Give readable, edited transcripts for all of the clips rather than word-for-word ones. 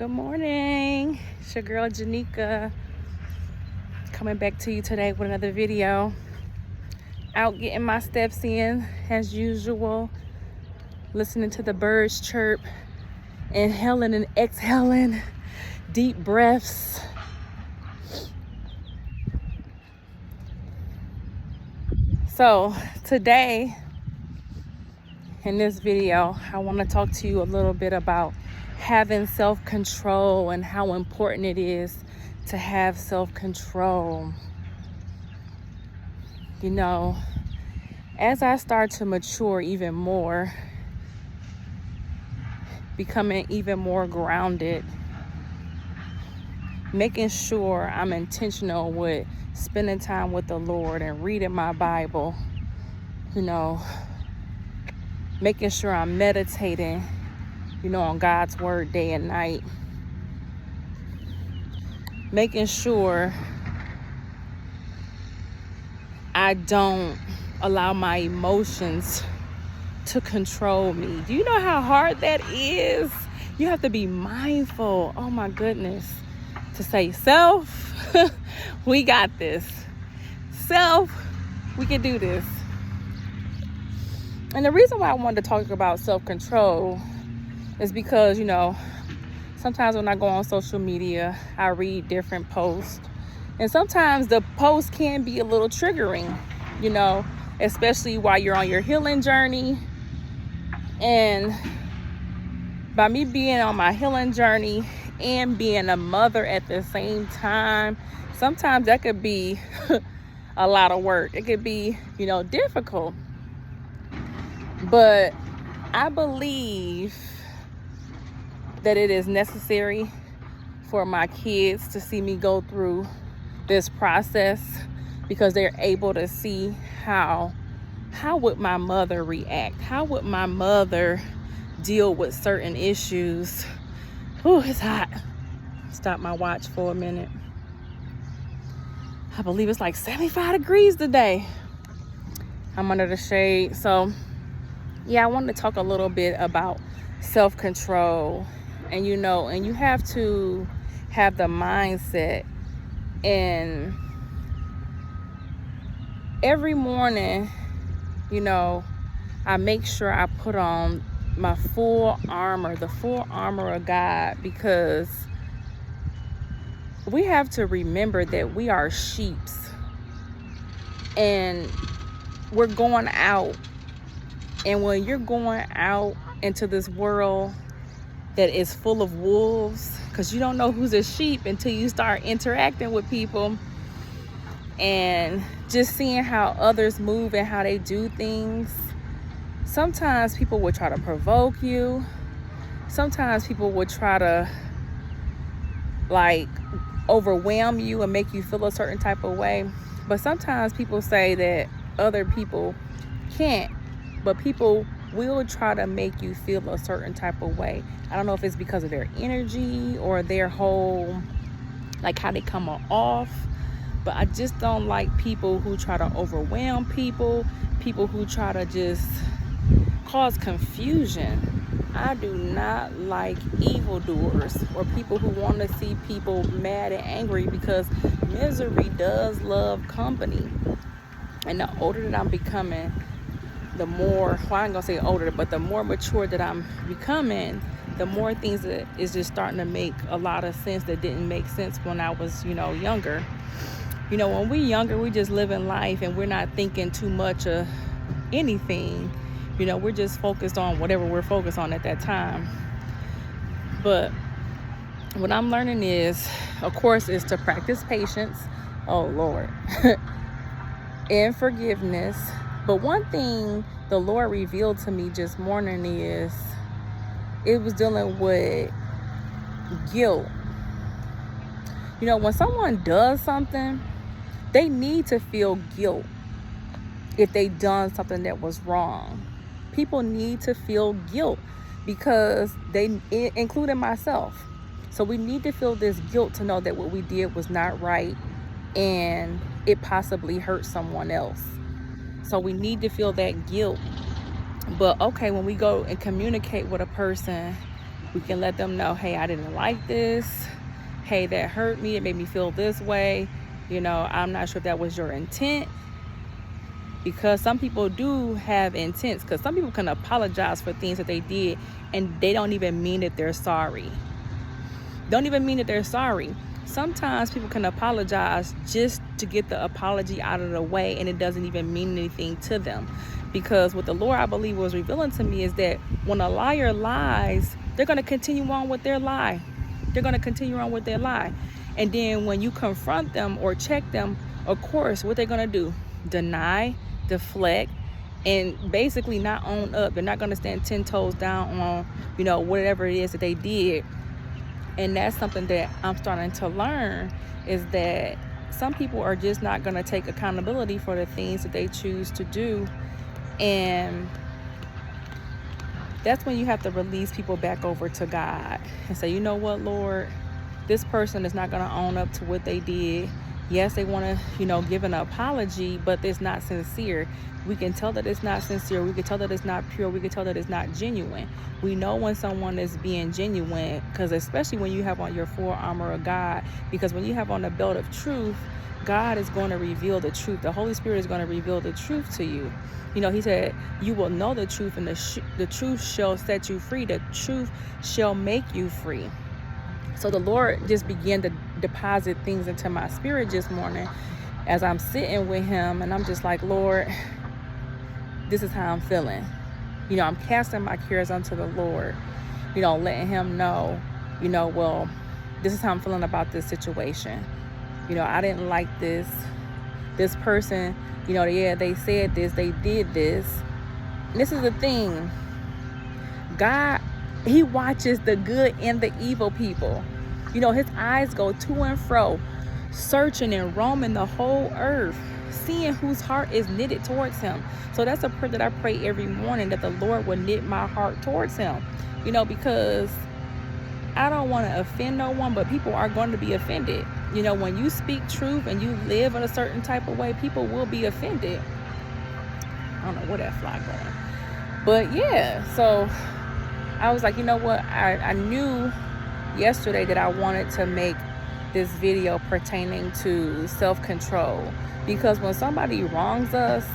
Good morning. It's your girl Janika coming back to you today with another video. Out getting my steps in as usual, listening to the birds chirp, inhaling and exhaling, deep breaths. So today in this video, I want to talk to you a little bit about having self-control and how important it is to have self-control. You know, as I start to mature even more, becoming even more grounded, making sure I'm intentional with spending time with the Lord and reading my Bible, you know, making sure I'm meditating, on God's word day and night, making sure I don't allow my emotions to control me. Do you know how hard that is? You have to be mindful, oh my goodness, to say, self, we got this. Self, we can do this. And the reason why I wanted to talk about self-control is because, sometimes when I go on social media, I read different posts. And sometimes the posts can be a little triggering, especially while you're on your healing journey. And by me being on my healing journey and being a mother at the same time, sometimes that could be a lot of work. It could be, difficult. But I believe that it is necessary for my kids to see me go through this process, because they're able to see how would my mother react? How would my mother deal with certain issues? Oh, it's hot. Stop my watch for a minute. I believe it's like 75 degrees today. I'm under the shade. So yeah, I wanted to talk a little bit about self-control. And and you have to have the mindset. And every morning, I make sure I put on my full armor, the full armor of God, because we have to remember that we are sheeps and we're going out. And when you're going out into this world that is full of wolves, because you don't know who's a sheep until you start interacting with people and just seeing how others move and how they do things. Sometimes people will try to provoke you. Sometimes people will try to overwhelm you and make you feel a certain type of way. But sometimes people say that other people can't, but people will try to make you feel a certain type of way. I don't know if it's because of their energy or their whole, how they come off. But I just don't like people who try to overwhelm people who try to just cause confusion. I do not like evildoers or people who want to see people mad and angry, because misery does love company. And the older that I'm becoming, the more, I ain't gonna say older, but the more mature that I'm becoming, the more things that is just starting to make a lot of sense that didn't make sense when I was, younger. When we're younger, we just living life and we're not thinking too much of anything. We're just focused on whatever we're focused on at that time. But what I'm learning is, of course, is to practice patience. Oh, Lord. And forgiveness. But one thing the Lord revealed to me just morning is it was dealing with guilt. When someone does something, they need to feel guilt if they done something that was wrong. People need to feel guilt because including myself. So we need to feel this guilt to know that what we did was not right and it possibly hurt someone else. So we need to feel that guilt. But okay, when we go and communicate with a person We can let them know, hey, I didn't like this. Hey, that hurt me. It made me feel this way. I'm not sure if that was your intent. Because some people do have intents. Because some people can apologize for things that they did and they don't even mean that they're sorry. Sometimes people can apologize just to get the apology out of the way, and it doesn't even mean anything to them. Because what the Lord, I believe, was revealing to me is that when a liar lies, they're going to continue on with their lie. And then when you confront them or check them, of course, what they're going to do? Deny, deflect, and basically not own up. They're not going to stand 10 toes down on, whatever it is that they did. And that's something that I'm starting to learn, is that some people are just not going to take accountability for the things that they choose to do. And that's when you have to release people back over to God and say, you know what, Lord, this person is not going to own up to what they did. Yes, they want to, give an apology, but it's not sincere. We can tell that it's not sincere. We can tell that it's not pure. We can tell that it's not genuine. We know when someone is being genuine, because especially when you have on your full armor of God, because when you have on the belt of truth, God is going to reveal the truth. The Holy Spirit is going to reveal the truth to you. He said, you will know the truth, and the truth shall set you free. The truth shall make you free. So the Lord just began to deposit things into my spirit this morning as I'm sitting with him, and I'm just like, Lord, this is how I'm feeling. I'm casting my cares unto the Lord, letting him know, well, this is how I'm feeling about this situation. I didn't like this person, they said this, they did this. And this is the thing. God, he watches the good and the evil people. His eyes go to and fro, searching and roaming the whole earth, seeing whose heart is knitted towards him. So that's a prayer that I pray every morning, that the Lord will knit my heart towards him. Because I don't want to offend no one, but people are going to be offended. When you speak truth and you live in a certain type of way, people will be offended. I don't know where that fly going. But yeah, so I was like, you know what? I knew yesterday that I wanted to make this video pertaining to self-control. Because when somebody wrongs us,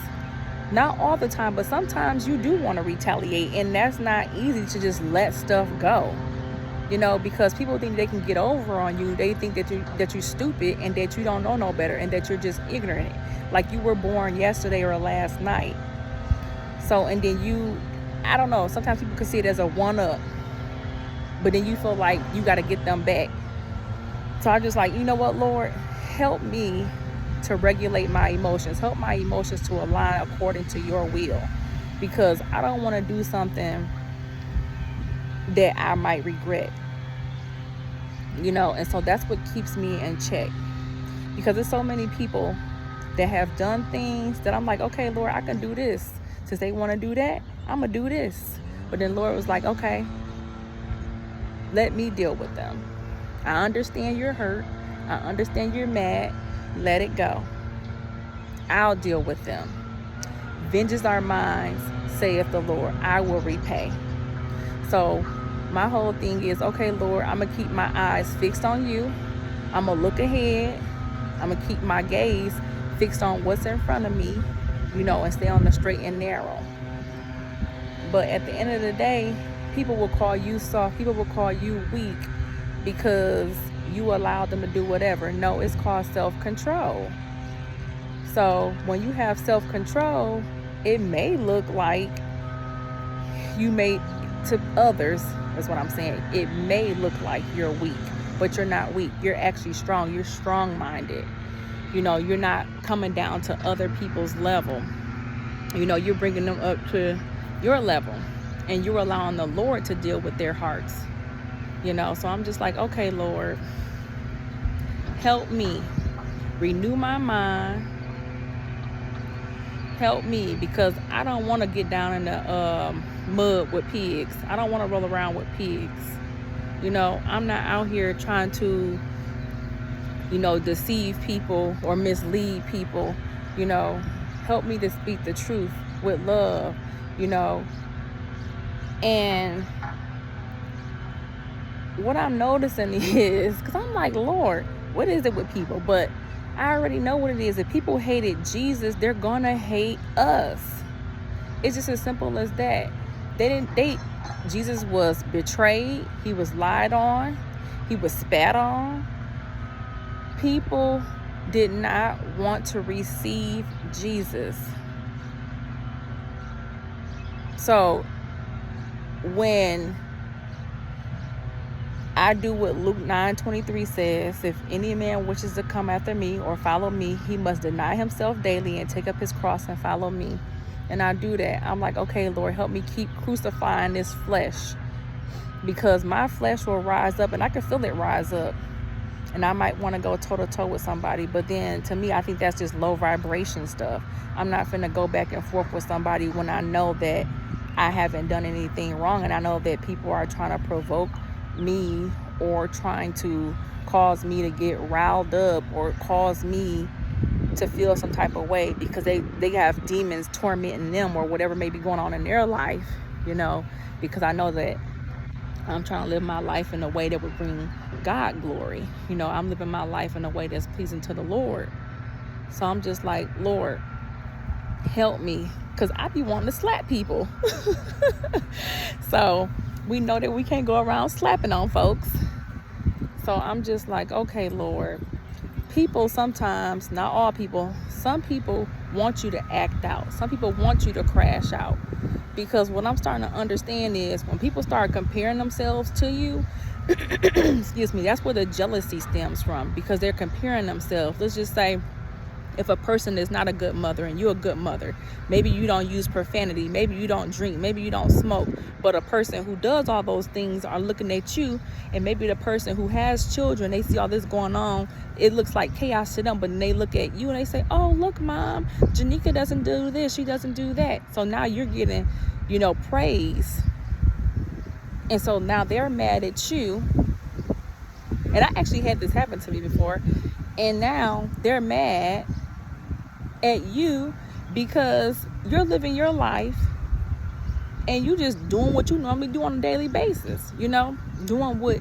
not all the time, but sometimes you do want to retaliate. And that's not easy to just let stuff go. Because people think they can get over on you. They think that you're stupid and that you don't know no better and that you're just ignorant. Like you were born yesterday or last night. So, and then I don't know, sometimes people can see it as a one-up. But then you feel like you got to get them back. So I'm just like, you know what, Lord, help me to regulate my emotions. Help my emotions to align according to your will. Because I don't want to do something that I might regret. And so that's what keeps me in check. Because there's so many people that have done things that I'm like, okay, Lord, I can do this. Since they want to do that, I'm going to do this. But then Lord was like, okay, let me deal with them. I understand you're hurt. I understand you're mad. Let it go. I'll deal with them. Vengeance are mine, saith the Lord. I will repay. So my whole thing is, okay, Lord, I'm going to keep my eyes fixed on you. I'm going to look ahead. I'm going to keep my gaze fixed on what's in front of me, and stay on the straight and narrow. But at the end of the day, people will call you soft. People will call you weak because you allowed them to do whatever. No, it's called self-control. So when you have self-control, it may look like you may, to others, that's what I'm saying, it may look like you're weak, but you're not weak. You're actually strong. You're strong-minded. You're not coming down to other people's level. You're bringing them up to your level, and you're allowing the Lord to deal with their hearts. So I'm just like, okay, Lord, help me renew my mind. Help me, because I don't want to get down in the mud with pigs. I don't want to roll around with pigs. I'm not out here trying to, deceive people or mislead people. Help me to speak the truth with love, and what I'm noticing is, because I'm like, Lord, what is it with people? But I already know what it is. If people hated Jesus, they're gonna hate us. It's just as simple as that. Jesus was betrayed, he was lied on, he was spat on. People did not want to receive Jesus. So when I do what Luke 9:23 says, if any man wishes to come after me or follow me, he must deny himself daily and take up his cross and follow me. And I do that. I'm like, okay, Lord, help me keep crucifying this flesh, because my flesh will rise up and I can feel it rise up. And I might want to go toe to toe with somebody. But then to me, I think that's just low vibration stuff. I'm not finna go back and forth with somebody when I know that I haven't done anything wrong. And I know that people are trying to provoke me or trying to cause me to get riled up or cause me to feel some type of way because they have demons tormenting them or whatever may be going on in their life, because I know that I'm trying to live my life in a way that would bring God glory. I'm living my life in a way that's pleasing to the Lord. So I'm just like, Lord, help me, because I be wanting to slap people. So we know that we can't go around slapping on folks. So I'm just like, okay, Lord, people sometimes, not all people, some people want you to act out. Some people want you to crash out. Because what I'm starting to understand is when people start comparing themselves to you, excuse me, that's where the jealousy stems from, because they're comparing themselves. Let's just say if a person is not a good mother and you're a good mother, maybe you don't use profanity, maybe you don't drink, maybe you don't smoke, but a person who does all those things are looking at you, and maybe the person who has children, they see all this going on, it looks like chaos to them, but then they look at you and they say, oh, look, Mom, Janika doesn't do this, she doesn't do that. So now you're getting, praise. And so now they're mad at you. And I actually had this happen to me before. And now they're mad at you because you're living your life and you just doing what you normally do on a daily basis, doing what,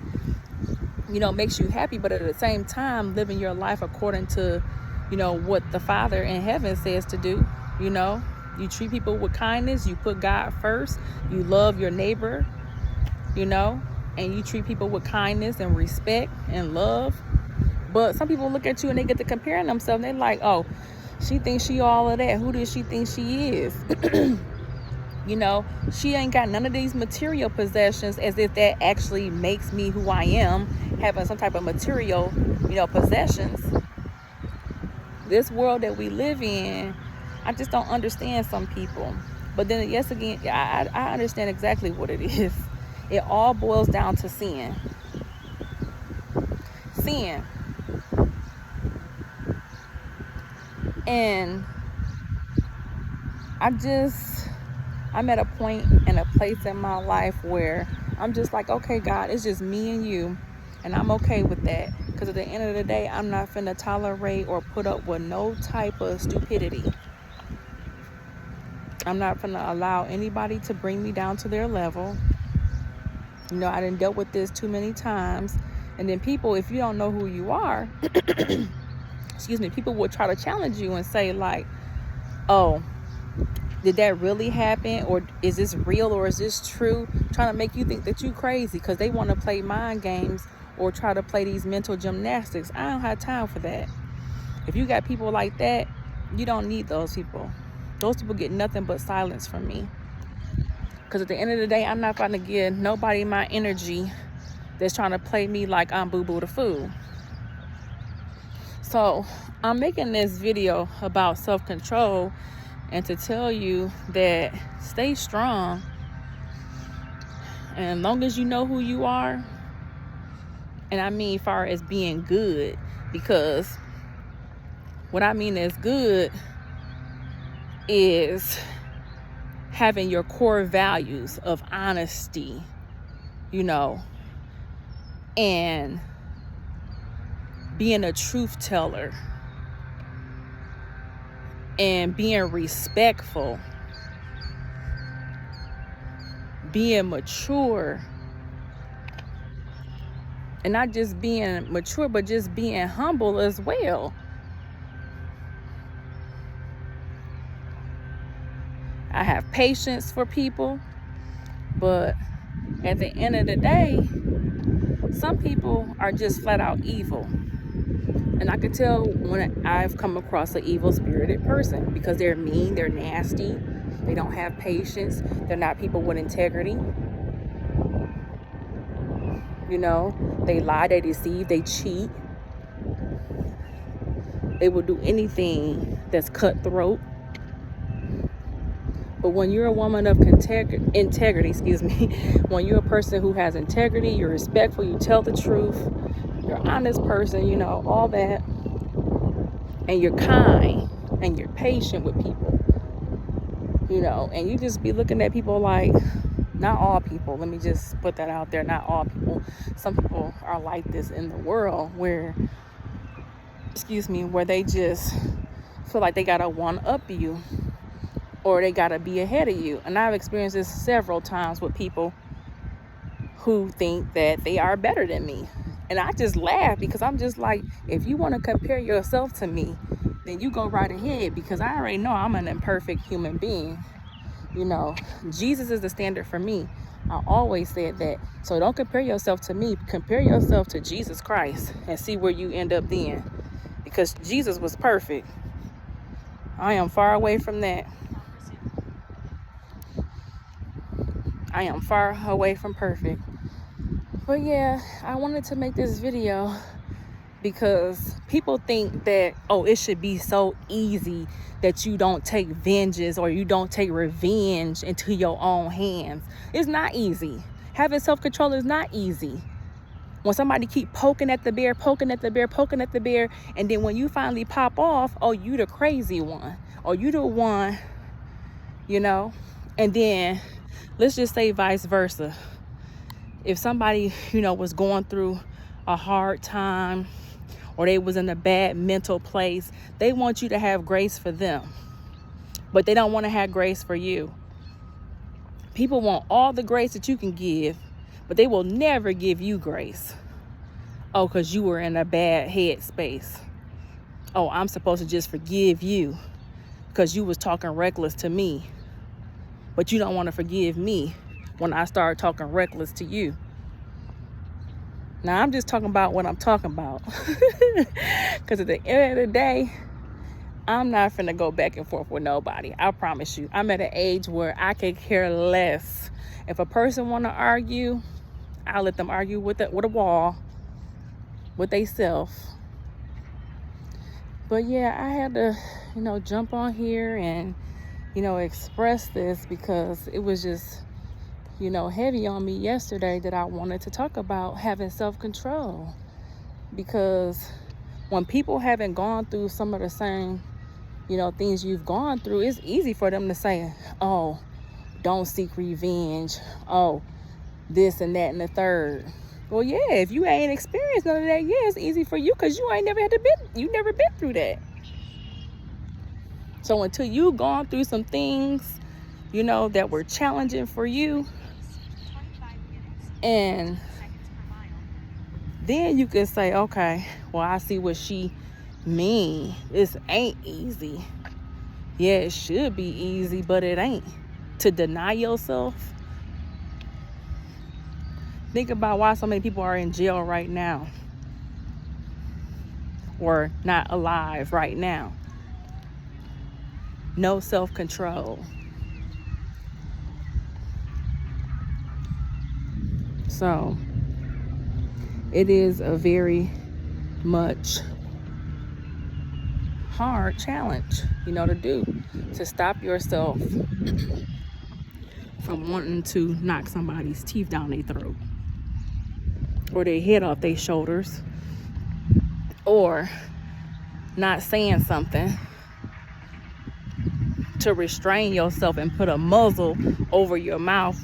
makes you happy, but at the same time, living your life according to, what the Father in heaven says to do. You treat people with kindness, you put God first, you love your neighbor, and you treat people with kindness and respect and love. But some people look at you and they get to comparing themselves. They're like, oh, she thinks she all of that. Who does she think she is? She ain't got none of these material possessions, as if that actually makes me who I am, having some type of material, possessions. This world that we live in, I just don't understand some people. But then, yes, again, I understand exactly what it is. It all boils down to sin. Sin. And I'm at a point and a place in my life where I'm just like, okay, God, it's just me and you, and I'm okay with that, because at the end of the day, I'm not finna tolerate or put up with no type of stupidity. I'm not finna allow anybody to bring me down to their level. I done dealt with this too many times. And then people, if you don't know who you are, excuse me, people will try to challenge you and say like, oh, did that really happen? Or is this real? Or is this true? Trying to make you think that you crazy, because they want to play mind games or try to play these mental gymnastics. I don't have time for that. If you got people like that, you don't need those people. Those people get nothing but silence from me. Because at the end of the day, I'm not going to give nobody my energy that's trying to play me like I'm Boo Boo the Fool. So I'm making this video about self-control and to tell you that stay strong. And as long as you know who you are, and I mean far as being good, because what I mean is good is having your core values of honesty, and being a truth teller and being respectful, being mature, And not just being mature, but just being humble as well. I have patience for people, but at the end of the day, some people are just flat out evil. And I can tell when I've come across an evil-spirited person, because they're mean, they're nasty, they don't have patience, they're not people with integrity. You know, they lie, they deceive, they cheat. They will do anything that's cutthroat. But when you're a woman of integrity, when you're a person who has integrity, you're respectful, you tell the truth, you're an honest person, you know, all that, and you're kind and you're patient with people, you know, and you just be looking at people like, not all people, let me just put that out there, not all people. Some people are like this in the world where they just feel like they gotta one-up you, or they gotta be ahead of you. And I've experienced this several times with people who think that they are better than me. And I just laugh, because I'm just like, if you want to compare yourself to me, then you go right ahead, because I already know I'm an imperfect human being. You know, Jesus is the standard for me. I always said that. So don't compare yourself to me. Compare yourself to Jesus Christ and see where you end up then. Because Jesus was perfect. I am far away from that. I am far away from perfect. But yeah, I wanted to make this video because people think that, oh, it should be so easy that you don't take vengeance or you don't take revenge into your own hands. It's not easy. Having self-control is not easy. When somebody keep poking at the bear, and then when you finally pop off, oh, you the crazy one, or you the one, you know. And then let's just say vice versa. If somebody, you know, was going through a hard time, or they was in a bad mental place, they want you to have grace for them, but they don't want to have grace for you. People want all the grace that you can give, but they will never give you grace. Oh, because you were in a bad headspace. Oh, I'm supposed to just forgive you because you was talking reckless to me, but you don't want to forgive me when I start talking reckless to you. Now, I'm just talking about what I'm talking about. Because at the end of the day, I'm not finna go back and forth with nobody. I promise you. I'm at an age where I could care less. If a person want to argue, I'll let them argue with a wall, with they self. But yeah, I had to, you know, jump on here and, you know, express this because it was just, you know, heavy on me yesterday that I wanted to talk about having self-control. Because when people haven't gone through some of the same, you know, things you've gone through, it's easy for them to say, oh, don't seek revenge. Oh, this and that and the third. Well, yeah, if you ain't experienced none of that, yeah, it's easy for you because you ain't never never been through that. So until you've gone through some things, you know, that were challenging for you, and then you can say, okay, well, I see what she mean. This ain't easy. Yeah, it should be easy, but it ain't. To deny yourself. Think about why so many people are in jail right now, or not alive right now. No self-control. So it is a very much hard challenge, you know, to do, to stop yourself from wanting to knock somebody's teeth down their throat, or their head off their shoulders, or not saying something, to restrain yourself and put a muzzle over your mouth.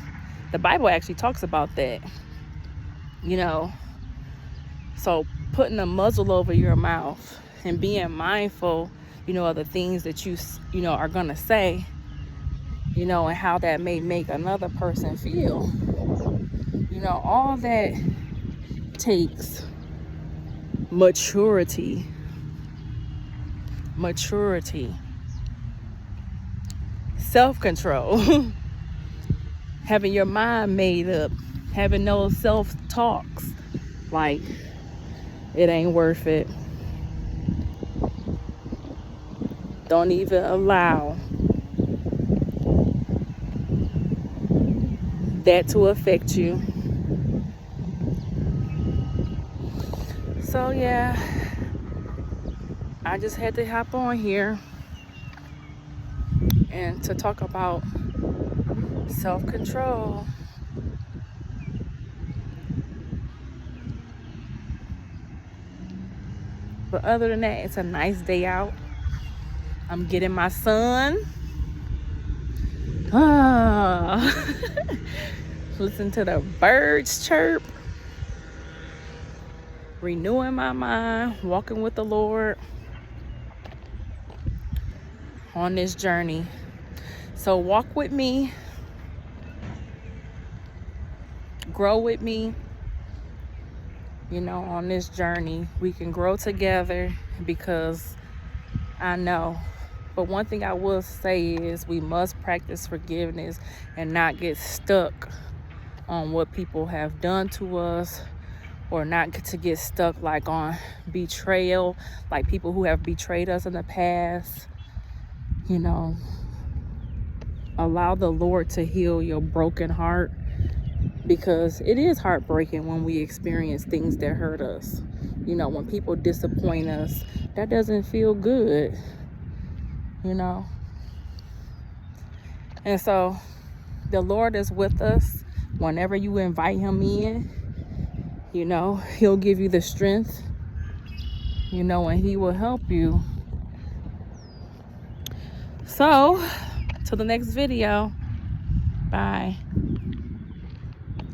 The Bible actually talks about that, you know. So putting a muzzle over your mouth and being mindful, you know, of the things that you know, are gonna say, you know, and how that may make another person feel. You know, all that takes maturity. Self-control. Having your mind made up. Having those self-talks. Like, it ain't worth it. Don't even allow that to affect you. So yeah, I just had to hop on here and to talk about self-control. But other than that, it's a nice day out. I'm getting my sun. Listen to the birds chirp. Renewing my mind, walking with the Lord on this journey. So walk with me, grow with me, on this journey. We can grow together, because I know. But one thing I will say is we must practice forgiveness and not get stuck on what people have done to us, or not to get stuck like on betrayal, like people who have betrayed us in the past. Allow the Lord to heal your broken heart, because it is heartbreaking when we experience things that hurt us. When people disappoint us, that doesn't feel good, And so the Lord is with us whenever you invite him in. He'll give you the strength, and he will help you. So, till the next video. Bye.